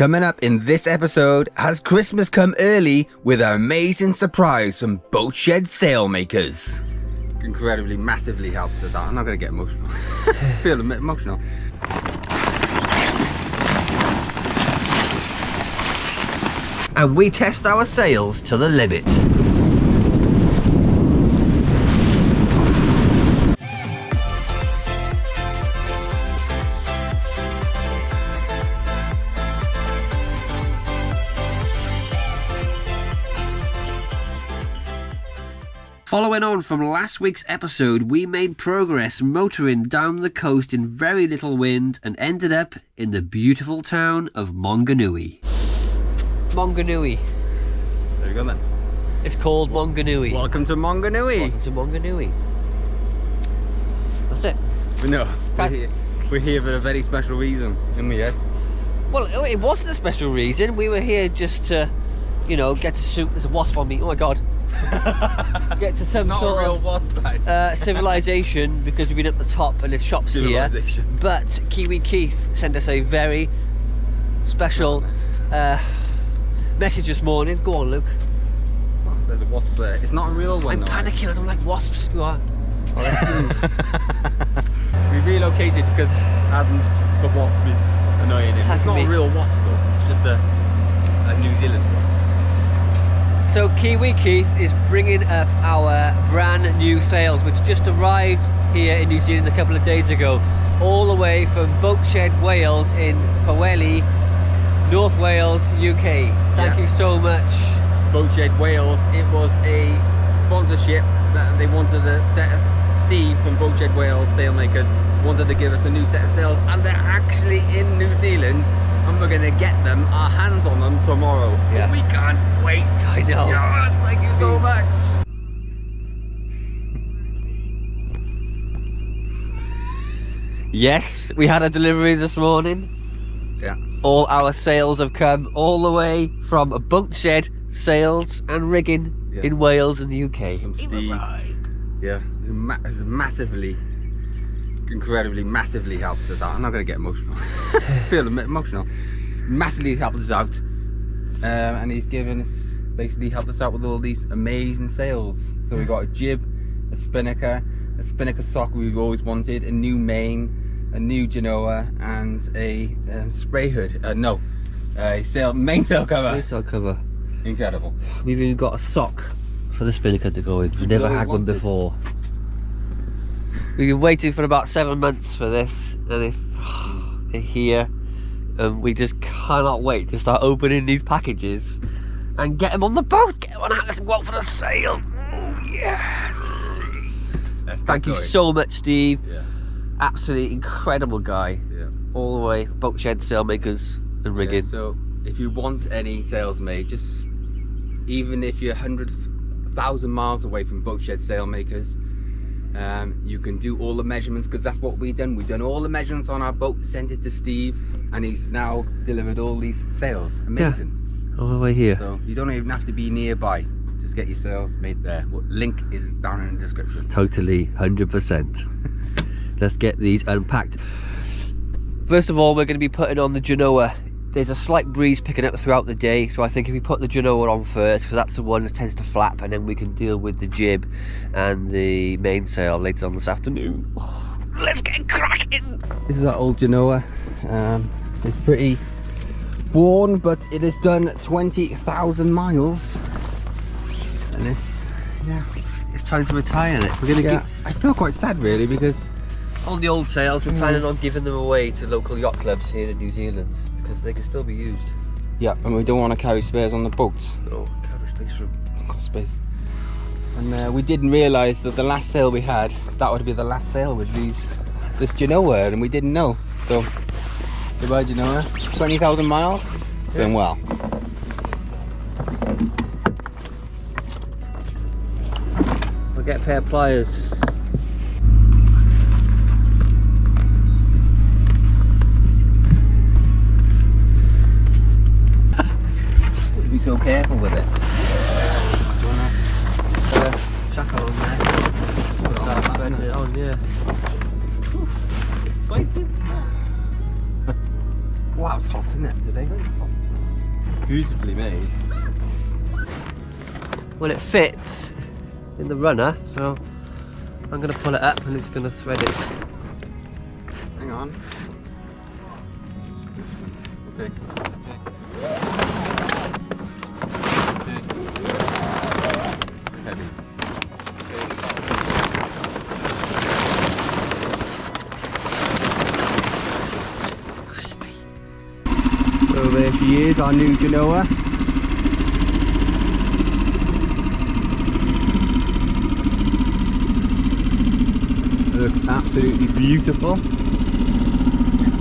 Coming up in this episode, has Christmas come early with an amazing surprise from Boatshed Sailmakers? Incredibly, massively helps us out. I'm not going to get emotional. I feel a bit emotional. And we test our sails to the limit. Following on from last week's episode, we made progress motoring down the coast in very little wind and ended up in the beautiful town of Monganui. Monganui. There we go then. It's called Monganui. Welcome to Monganui. Welcome to Monganui. That's it. No, we're here for a very special reason, aren't we, Ed? Well, it wasn't a special reason. We were here just to, you know, get to soup. There's a wasp on me. Oh my god. Get to some Not sort a real of wasp, right? civilization, because we've been at the top and there's shops here. But Kiwi Keith sent us a very special message this morning. Go on, Luke. Oh, there's a wasp there. It's not a real one. I'm panicking. I don't like wasps. You are. Oh, let's move. We relocated because the wasp is annoying. It's not a real wasp though. It's just a New Zealand wasp. So Kiwi Keith is bringing up our brand new sails, which just arrived here in New Zealand a couple of days ago, all the way from Boatshed, Wales in Pwllheli, North Wales, UK. Thank you so much. Boatshed, Wales. It was a sponsorship that they wanted to set us. Steve from Boatshed, Wales, Sailmakers, wanted to give us a new set of sails, and they're actually in New Zealand. And we're going to get them, our hands on them tomorrow. Yeah. We can't wait. I know. Yes, thank you so much. Yes, we had a delivery this morning. Yeah. All our sails have come all the way from Boatshed Sails and Rigging in Wales in the UK. From Steve. Yeah, who has massively, incredibly, massively helped us out. I'm not going to get emotional. I feel a bit emotional. Massively helped us out, and he's given us, basically helped us out with all these amazing sails. So we got a jib, a spinnaker sock we've always wanted, a new main, a new Genoa, and a spray hood. A main sail cover. Main sail cover. Incredible. We've even got a sock for the spinnaker to go in. We've never had one before. We've been waiting for about 7 months for this, and they're here, and we just cannot wait to start opening these packages and get them on the boat. Get them on Atlas and go out for the sail. Oh yes! Thank you so much, Steve. Yeah. Absolutely incredible guy. Yeah. All the way, Boatshed Sailmakers and Rigging. Yeah, so if you want any sails made, just even if you're 100,000 miles away from Boatshed Sailmakers, you can do all the measurements, because that's what we've done. We've done all the measurements on our boat, sent it to Steve, and he's now delivered all these sails. Amazing. Yeah. All the way here. So you don't even have to be nearby. Just get your sails made there. Link is down in the description. Totally, 100%. Let's get these unpacked. First of all, we're going to be putting on the Genoa. There's a slight breeze picking up throughout the day, so I think if we put the Genoa on first, because that's the one that tends to flap, and then we can deal with the jib and the mainsail later on this afternoon. Oh, let's get cracking! This is our old Genoa. It's pretty worn, but it has done 20,000 miles. And it's time to retire it. We're going to I feel quite sad really, because on the old sails, we're planning on giving them away to local yacht clubs here in New Zealand, because they can still be used. Yeah, and we don't want to carry spares on the boat. Oh, can't have space for them. Got space. And we didn't realise that the last sail we had, that would be the last sail with this Genoa, and we didn't know. So, goodbye Genoa. 20,000 miles, doing well. I'll get a pair of pliers. Be so careful with it. Do you want to chuck on there? Start spreading it on, yeah. Exciting. Wow, it's hot. isn't it, today? Beautifully made. Well, it fits in the runner, so I'm going to pull it up and it's going to thread it. Hang on. Okay. Heavy. Crispy. So there she is, our new Genoa. Looks absolutely beautiful.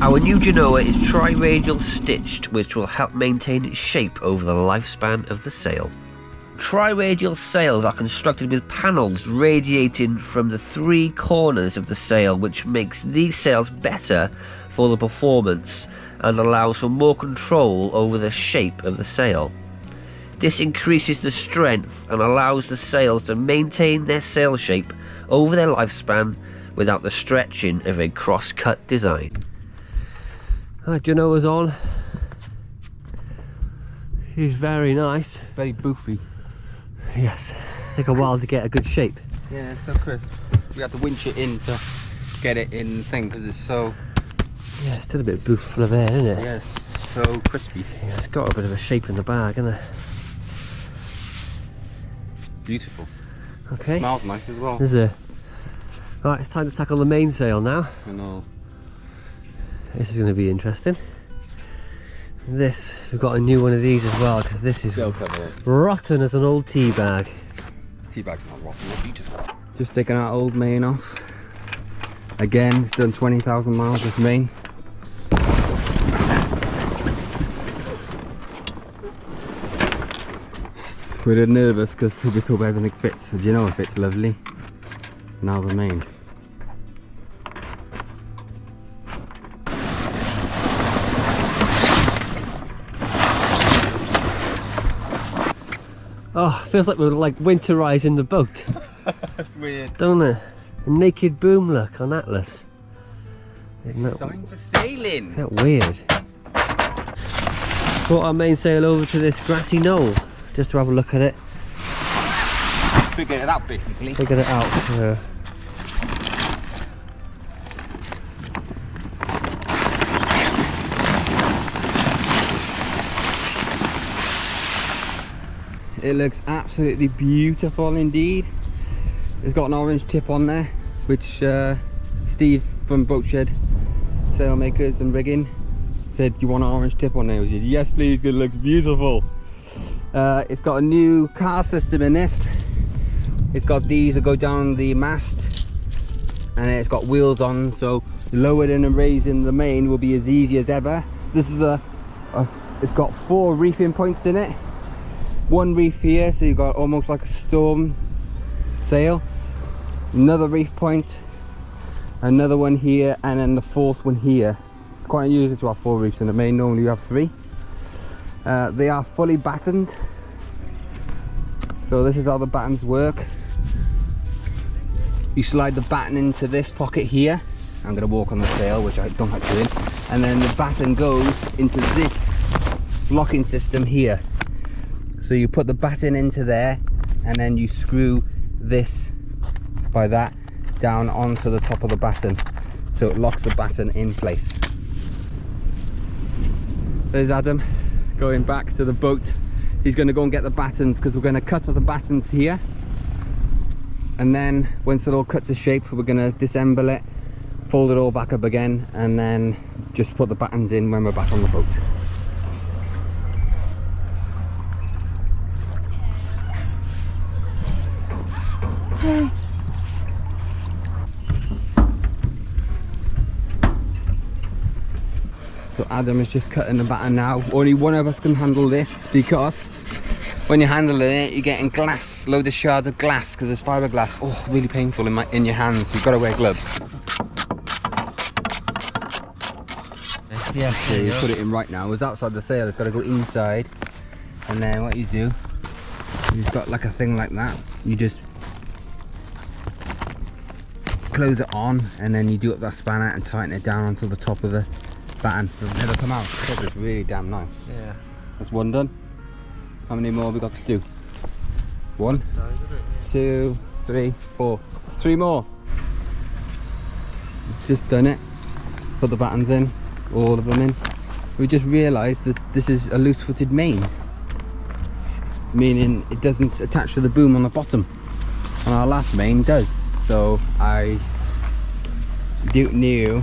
Our new Genoa is tri-radial stitched, which will help maintain its shape over the lifespan of the sail. Tri-radial sails are constructed with panels radiating from the three corners of the sail, which makes these sails better for the performance and allows for more control over the shape of the sail. This increases the strength and allows the sails to maintain their sail shape over their lifespan without the stretching of a cross-cut design. Genoa's on. She's very nice. It's very boofy. Yes, take a while to get a good shape. Yeah, it's so crisp. We have to winch it in to get it in thing because it's so... Yeah, it's still a bit booful of air, isn't it? Yes, so crispy. Yeah, it's got a bit of a shape in the bag, hasn't it? Beautiful. Okay. Smells nice as well. Is it? Right, it's time to tackle the mainsail now. I know. This is going to be interesting. This, we've got a new one of these as well, because this is rotten as an old tea bag. Tea bag's not rotten, they're beautiful. Just taking our old main off. Again, it's done 20,000 miles this main. We're a bit nervous because we just hope everything fits. Do you know it fits lovely? Now the main. Oh, feels like we're like winterising the boat. That's weird. Don't it? A naked boom look on Atlas. Isn't that, Designed for sailing. isn't that weird? Brought our mainsail over to this grassy knoll just to have a look at it. Figured it out basically. Figured it out. Yeah. It looks absolutely beautiful indeed. It's got an orange tip on there, which Steve from Boatshed Sailmakers and Rigging said, "Do you want an orange tip on there?" We said, "Yes please, because it looks beautiful." It's got a new car system in this. It's got these that go down the mast, and it's got wheels on, so lowering and raising the main will be as easy as ever. This is it's got 4 reefing points in it. One reef here, so you've got almost like a storm sail. Another reef point, another one here, and then the 4th one here. It's quite unusual to have 4 reefs in the main, normally you have 3. They are fully battened. So this is how the battens work. You slide the batten into this pocket here. I'm going to walk on the sail, which I don't like doing. And then the batten goes into this locking system here. So you put the batten into there, and then you screw this by that down onto the top of the batten, so it locks the batten in place. There's Adam going back to the boat. He's going to go and get the battens, because we're going to cut the battens here, and then once they're all cut to shape, we're going to disassemble it, fold it all back up again, and then just put the battens in when we're back on the boat. So Adam is just cutting the batten now. Only one of us can handle this, because when you're handling it, you're getting glass, loads of shards of glass, because there's fiberglass. Oh, really painful in your hands. You've got to wear gloves. Yeah, So you put it in right now. It's outside the sail. It's got to go inside, and then what you do, you've got like a thing like that. You just close it on, and then you do up that spanner and tighten it down onto the top of the batten. They'll never come out. It's really damn nice. Yeah. That's one done. How many more have we got to do? 1, 2, 3, 4. 3 more. Just done it. Put the battens in, all of them in. We just realised that this is a loose-footed main, meaning it doesn't attach to the boom on the bottom, and our last main does. So I don't know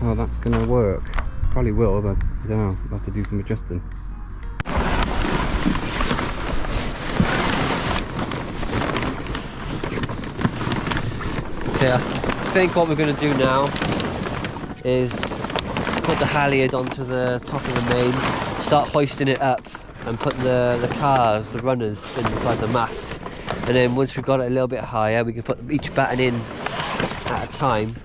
how that's gonna work. Probably will, but I don't know. I'll have to do some adjusting. Okay, I think what we're going to do now is put the halyard onto the top of the main, start hoisting it up and put the cars, the runners, inside the mast, and then once we've got it a little bit higher we can put each batten in at a time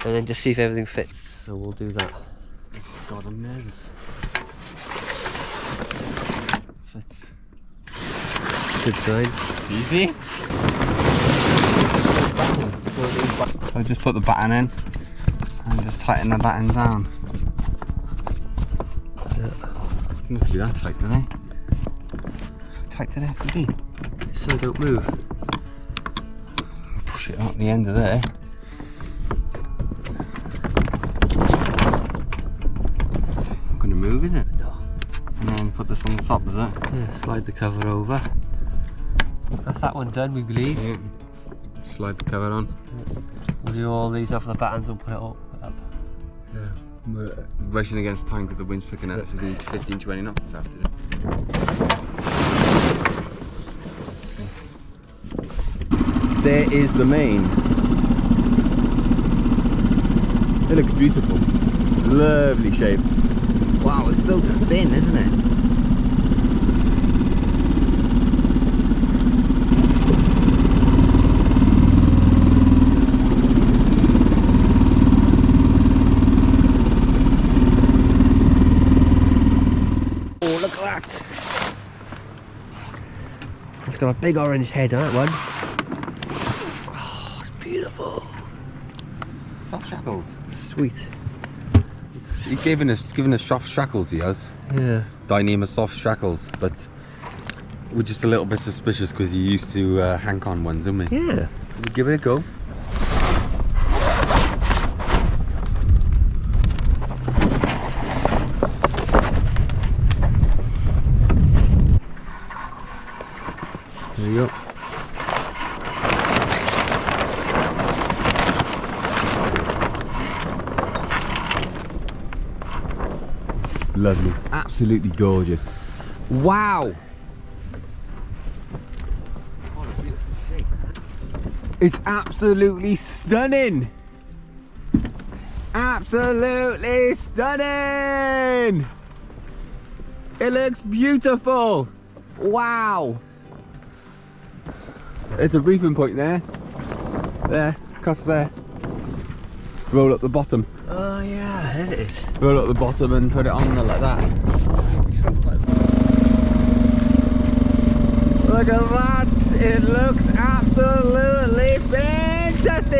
and then just see if everything fits. So we'll do that. Oh God, I'm nervous. Fits. Good sign. Easy. I just put the batten in and just tighten the batten down. Yeah. It must be that tight, do they? How tight do they have to be? So they don't move. Push it out the end of there. Not gonna move, is it? No. And then put this on the top, is it? Yeah, slide the cover over. That's that one done, we believe. Yeah. Slide the cover on. We'll do all these off the battens and put it up. Yeah. We're racing against time because the wind's picking up, so we need 15-20 knots this afternoon. There is the main. It looks beautiful. Lovely shape. Wow, it's so thin, isn't it? It's got a big orange head on that one. Oh, it's beautiful. Soft shackles. Sweet. He's given us soft shackles, he has. Yeah. Dyneema soft shackles, but we're just a little bit suspicious because he used to hank on ones, isn't we? Yeah. We'll give it a go. There you go. It's lovely. Absolutely gorgeous. Wow! What a beautiful shape. It's absolutely stunning! Absolutely stunning! It looks beautiful! Wow! There's a reefing point there. There, across there. Roll up the bottom. Oh yeah, there it is. Roll up the bottom and put it on there like that. Look at that! It looks absolutely fantastic!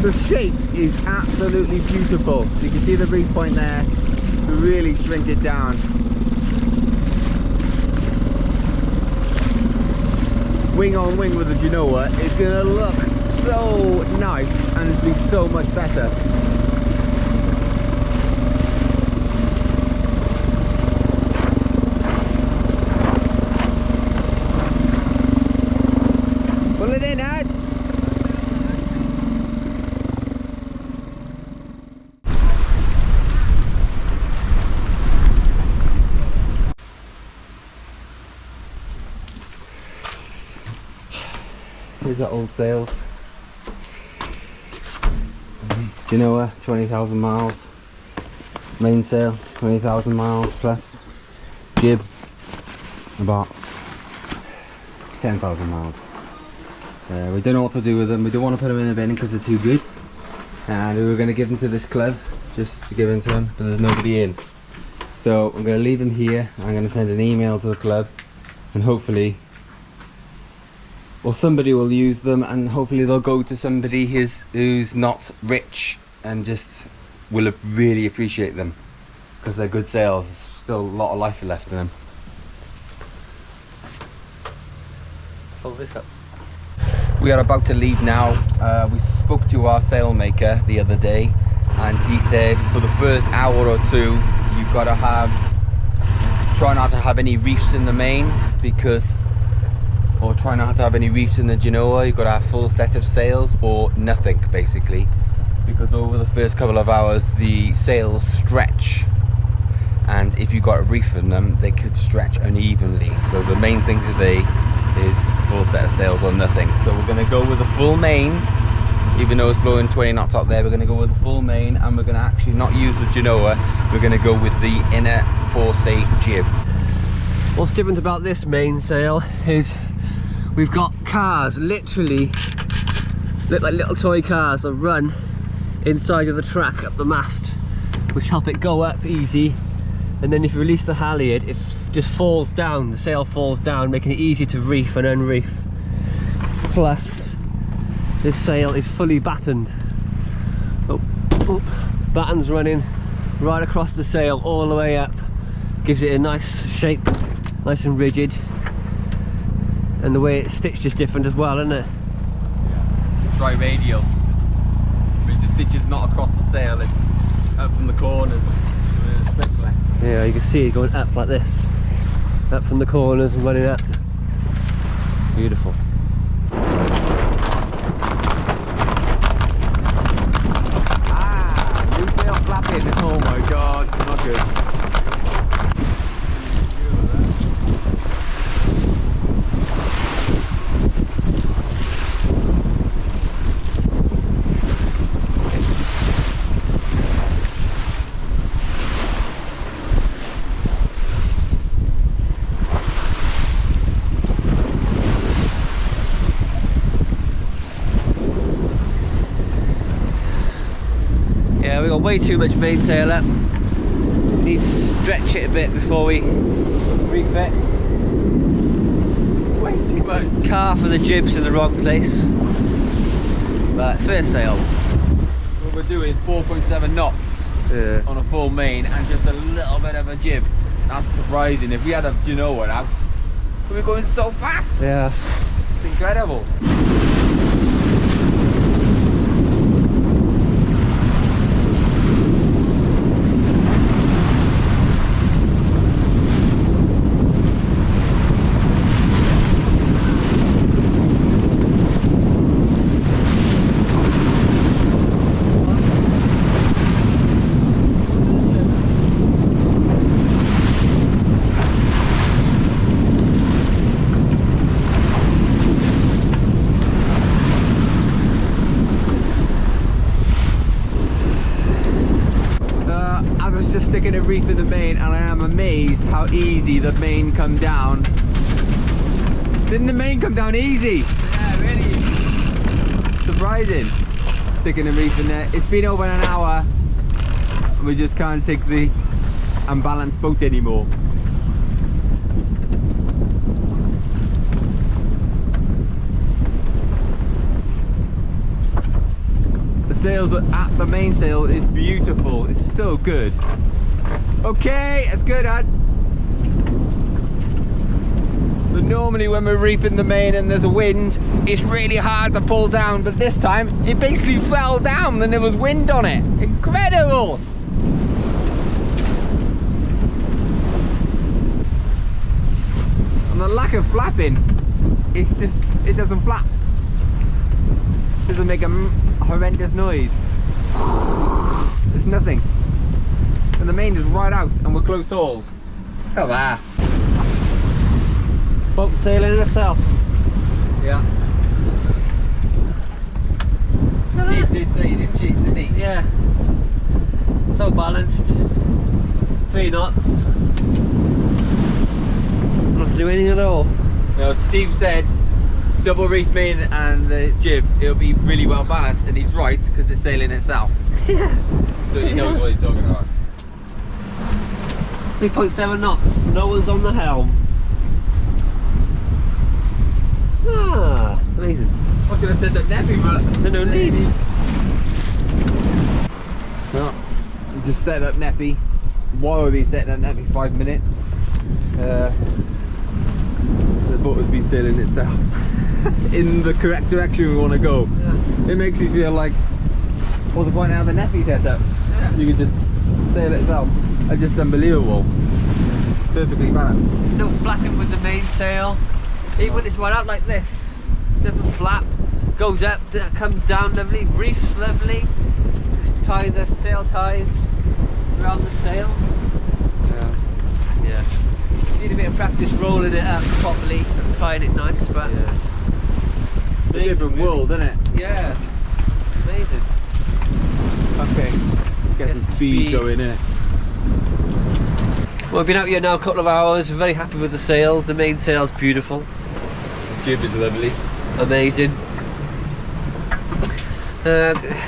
The shape is absolutely beautiful. You can see the reef point there. Really shrink it down. Wing on wing with the Genoa is going to look so nice and it'll be so much better. Pull it in, Ad. Here's our old sails. Genoa, 20,000 miles. Mainsail, 20,000 miles plus. Jib, about 10,000 miles. We don't know what to do with them. We don't want to put them in the bin because they're too good. And we were going to give them to this club, just to give them to them, but there's nobody in. So I'm going to leave them here. I'm going to send an email to the club and hopefully or somebody will use them, and hopefully they'll go to somebody who's not rich and just will really appreciate them, because they're good sails. There's still a lot of life left in them. Fold this up. We are about to leave now. We spoke to our sail maker the other day, and he said for the first hour or two you've got to try not to have any reefs in the main, or try not to have any reefs in the Genoa. You've got to have full set of sails or nothing, basically, because over the first couple of hours the sails stretch, and if you've got a reef in them they could stretch unevenly. So the main thing today is full set of sails or nothing. So we're going to go with a full main, even though it's blowing 20 knots out there. We're going to go with the full main, and we're going to actually not use the Genoa. We're going to go with the inner forestay jib. What's different about this mainsail is we've got cars, literally look like little toy cars that run inside of the track up the mast, which help it go up easy, and then if you release the halyard it just falls down, the sail falls down, making it easy to reef and unreef. Plus this sail is fully battened. Battens running right across the sail all the way up, gives it a nice shape, nice and rigid, and the way it's stitched is different as well, isn't it? Yeah, it's tri-radial, which the stitch is not across the sail, it's up from the corners, so it's stretch less. Yeah, you can see it going up like this, up from the corners and running up. Beautiful. New sail flapping. Oh my god, not good. Yeah, we got way too much mainsail up. Need to stretch it a bit before we refit. Way too much. Car for the jib's in the wrong place. But first sail. What we're doing 4.7 knots on a full main and just a little bit of a jib. That's surprising. If we had a Genoa out, we'd be going so fast. Yeah. It's incredible. Sticking a reef in the main, and I am amazed how easy the main come down. Didn't the main come down easy? Yeah, really. Surprising. Sticking a reef in there. It's been over an hour and we just can't take the unbalanced boat anymore. The sails at the mainsail is beautiful. It's so good. Okay, that's good, Ad. But normally when we're reefing the main and there's a wind, it's really hard to pull down, but this time it basically fell down and there was wind on it. Incredible! And the lack of flapping, it's just, it doesn't flap. It doesn't make a horrendous noise. It's nothing. And the main is right out and we're close hauled. Look at that. Boat sailing herself. Yeah. Steve did say, didn't she? Didn't he? Yeah. So balanced. 3 knots. Not to do anything at all. No, Steve said double reef main and the jib, it'll be really well balanced, and he's right because it's sailing itself. Yeah. So he knows what he's talking about. 3.7 knots. No one's on the helm. Ah, amazing. I was going to set up nappy, but... No need. Well, just set up nappy. While we've been setting up nappy 5 minutes, the boat has been sailing itself in the correct direction we want to go. Yeah. It makes me feel like, what's the point of having a nappy set up? Yeah. You could just sail itself. It's just unbelievable. Perfectly balanced. No flapping with the mainsail. Even when it's run out like this, it doesn't flap. Goes up, comes down lovely, reefs lovely. Just tie the sail ties around the sail. Yeah. Yeah. You need a bit of practice rolling it up properly and tying it nice, but yeah. A different world, isn't it? Yeah. Amazing. Okay. Get some speed going in it. Well, we've been out here now a couple of hours. We're very happy with the sails. The mainsail's beautiful. The jib is lovely. Amazing.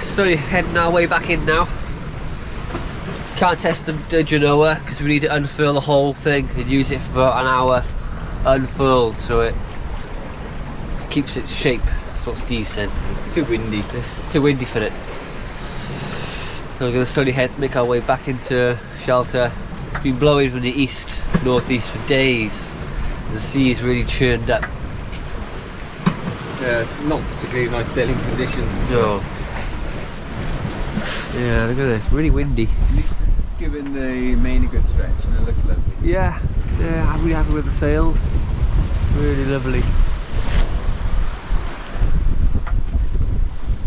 Slowly heading our way back in now. Can't test the Genoa because we need to unfurl the whole thing and use it for about an hour unfurled so it keeps its shape. That's what Steve said. It's too windy. It's too windy for it. So we're going to slowly make our way back into shelter. It's been blowing from the east, northeast for days. The sea is really churned up. Yeah, it's not particularly nice sailing conditions. No. Yeah, look at this, really windy. At least just giving the main a good stretch and it looks lovely. Yeah, I'm really happy with the sails. Really lovely.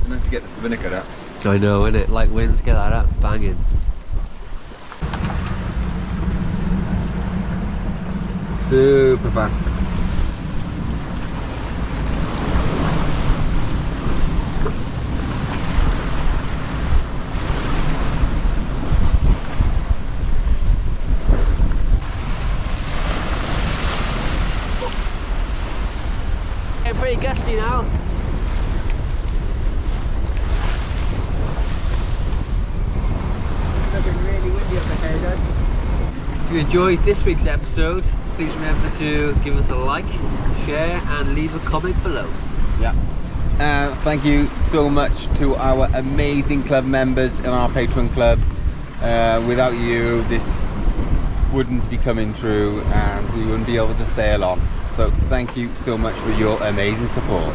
Nice to get the spinnaker up. I know, innit? Light winds, get that up, banging. Super fast. Getting pretty gusty now. Looking really windy up ahead, guys. If you enjoyed this week's episode, please remember to give us a like, share and leave a comment below. Yeah. Thank you so much to our amazing club members in our Patreon club. Without you, this wouldn't be coming true and we wouldn't be able to sail on. So thank you so much for your amazing support.